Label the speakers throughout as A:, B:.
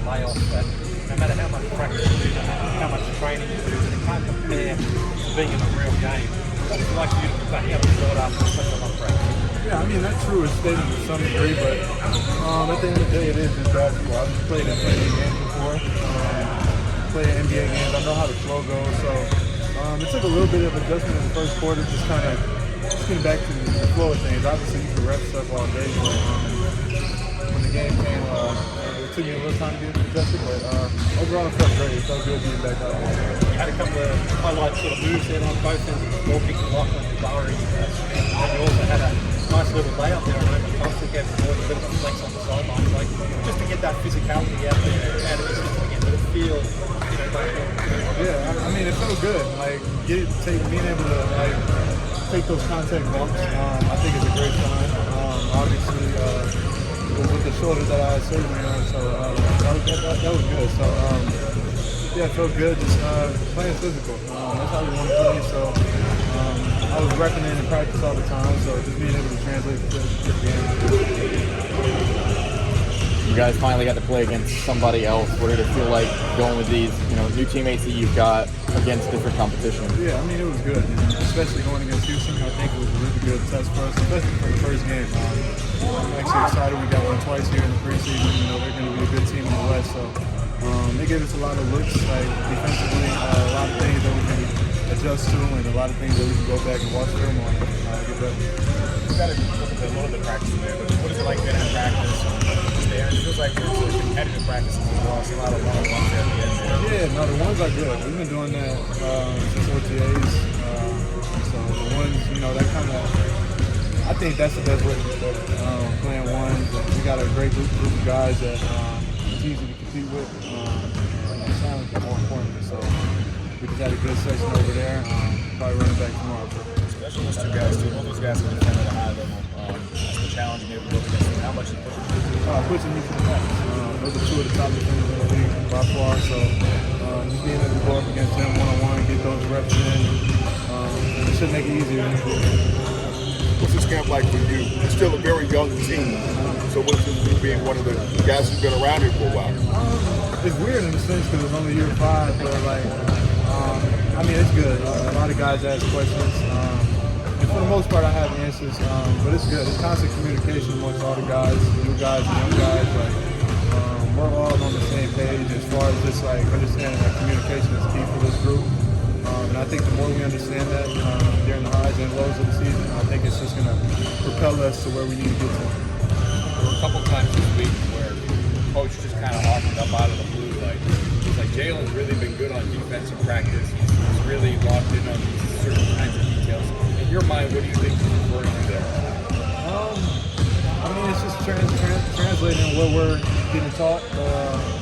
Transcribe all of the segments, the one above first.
A: layoff that no matter how much practice you do, how much training you do, it can't compare to being in a real game. What would you like you to be back out and build up in such a long practice?
B: Yeah, I mean, that's true. It's stated to some degree, but at the end of the day, it is just basketball. I've played in NBA games before, played in NBA games. I know how the flow goes, so it took a little bit of adjustment in the first quarter, just kind of getting back to the flow of things. Obviously, you can rep stuff all day, but when the game came, it took me a little time to get adjusted, but overall, it felt great. It felt good being back out there.
A: You had a couple of highlight sort of moves there on both ends of the floor, picking Lachlan and Barry, and you also had a nice little layup there on Open Thompson, gave the boys a bit of a flex on the sidelines, like just to get that physicality out there, out of the system again, to feel,
B: Yeah, I mean, it felt good. Like being able to take those contact bumps, I think is a great sign. Obviously, it was with the shoulder that I had surgery on, so that was good. So yeah, it felt good. Just playing physical. That's how we want to play. So I was repping it in practice all the time. So just being able to translate to the game.
C: You guys finally got to play against somebody else. What did it feel like going with these, new teammates that you've got against different competition?
B: Yeah, I mean, it was good, especially going against Houston. I think it was a really good test for us, especially for the first game. I'm actually excited. We got one twice here in the preseason. They're going to be a good team in the West, so they gave us a lot of looks, defensively, a lot of things that we can adjust to, and a lot of things that we can go back and watch film on and get better.
D: You got to look at a little bit of practice there, but what is it like being in practice? There, it feels like it's a competitive practice as well. It's a lot of one-on-ones there at the end there.
B: Yeah, no, the ones are good. We've been doing that since OTAs. So the ones, that kind of, I think that's the best way to do it. Playing ones. We got a great group of guys that it's easy to compete with. And challenge is more important. So we just had a good session over there. Probably running back tomorrow.
D: Especially those two guys, too. All those guys can defend at a high level. That's the challenge to be able to go against them. How much is pushing you?
B: Pushing me to the max. Those are two of the top defenders in the league by far. So just being able to go up against them one-on-one, get those reps in, it should make it easier.
E: What's this camp like for you? It's still a very young team. So what's it you being one of the guys who's been around here for a while?
B: It's weird in a sense because it's only year 5, but I mean, it's good. A lot of guys ask questions. And for the most part, I have answers, but it's good. It's constant communication amongst all the guys, new guys, young guys. We're all on the same page as far as just understanding that communication is key for this group. And I think the more we understand that during the highs and lows of the season, I think it's just going to propel us to where we need to get to.
D: There were a couple times this week where coach just kind of offered up out of the blue, he's like, Jalen's really been good on defensive practice. He's really locked in on these certain kinds of details. In your mind, what do you think he's referring to there?
B: I mean, it's just translating what we're getting taught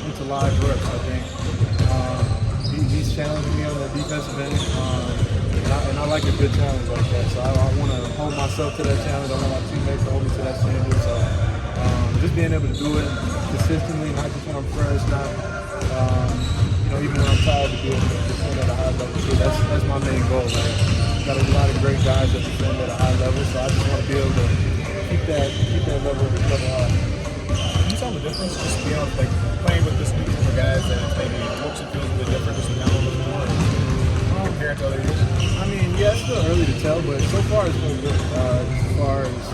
B: into live reps, I think. He's challenging me on the defensive end, and I like a good challenge like that. So I want to hold myself to that challenge. I want my teammates to hold me to that standard. So just being able to do it consistently, not just when I'm fresh, not even when I'm tired, to be able to defend at a high level. So that's my main goal. Got a lot of great guys that defend at a high level, so I just want to be able to keep that level high.
D: Can you tell the difference just beyond playing with this new group of guys that maybe looks and feels a bit different just now a little bit more compared to other years?
B: I mean, yeah, it's still early to tell, but so far it's been good. As far as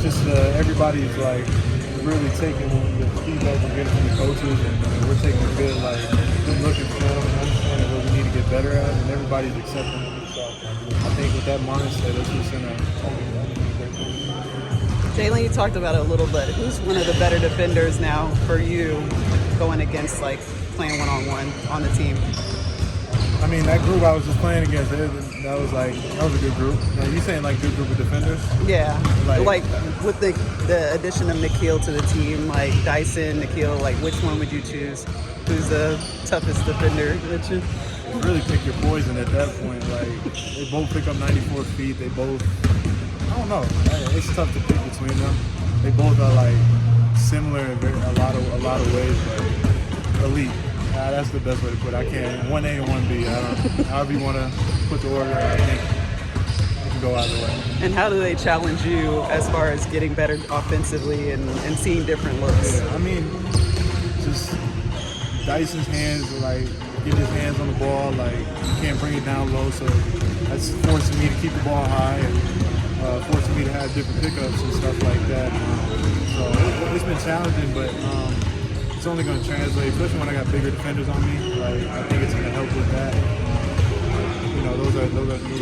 B: just everybody's really taking the feedback we're getting from the coaches, and we're taking a good look at film and understanding what we need to get better at, and everybody's accepting it. So I think with that mindset, it's just going to
F: Jalen, you talked about it a little bit. Who's one of the better defenders now for you going against playing one-on-one on the team?
B: I mean, that group I was just playing against, that was a good group. Now, you saying good group of defenders?
F: Yeah, with the addition of Nikhil to the team, Dyson, Nikhil, which one would you choose? Who's the toughest defender that you?
B: Really pick your poison at that point. They both pick up 94 feet. They both, I don't know. It's tough to pick between them. They both are similar in a lot of ways, but elite. That's the best way to put it. I can't. 1A and 1B. However you want to put the order, I think it can go either way.
F: And how do they challenge you as far as getting better offensively and seeing different looks?
B: Yeah, I mean, Dyson's hands, like getting his hands on the ball, like you can't bring it down low, so that's forcing me to keep the ball high and forcing me to have different pickups and stuff like that. So it's been challenging, but it's only going to translate, especially when I got bigger defenders on me. Like I think it's going to help with that. You know, those are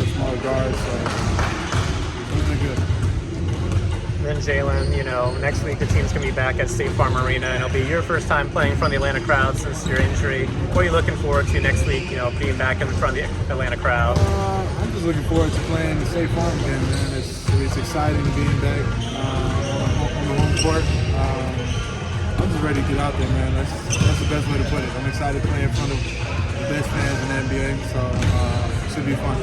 B: smaller guards, so it's been good.
G: Then Jalen, you know, next week the team's gonna be back at State Farm Arena, and it'll be your first time playing in front of the Atlanta crowd since your injury. What are you looking forward to next week? You know, being back in front of the Atlanta crowd.
B: I'm just looking forward to playing the State Farm again, man. It's exciting being back on the home court. I'm just ready to get out there, man. That's the best way to put it. I'm excited to play in front of the best fans in the NBA, so it should be fun.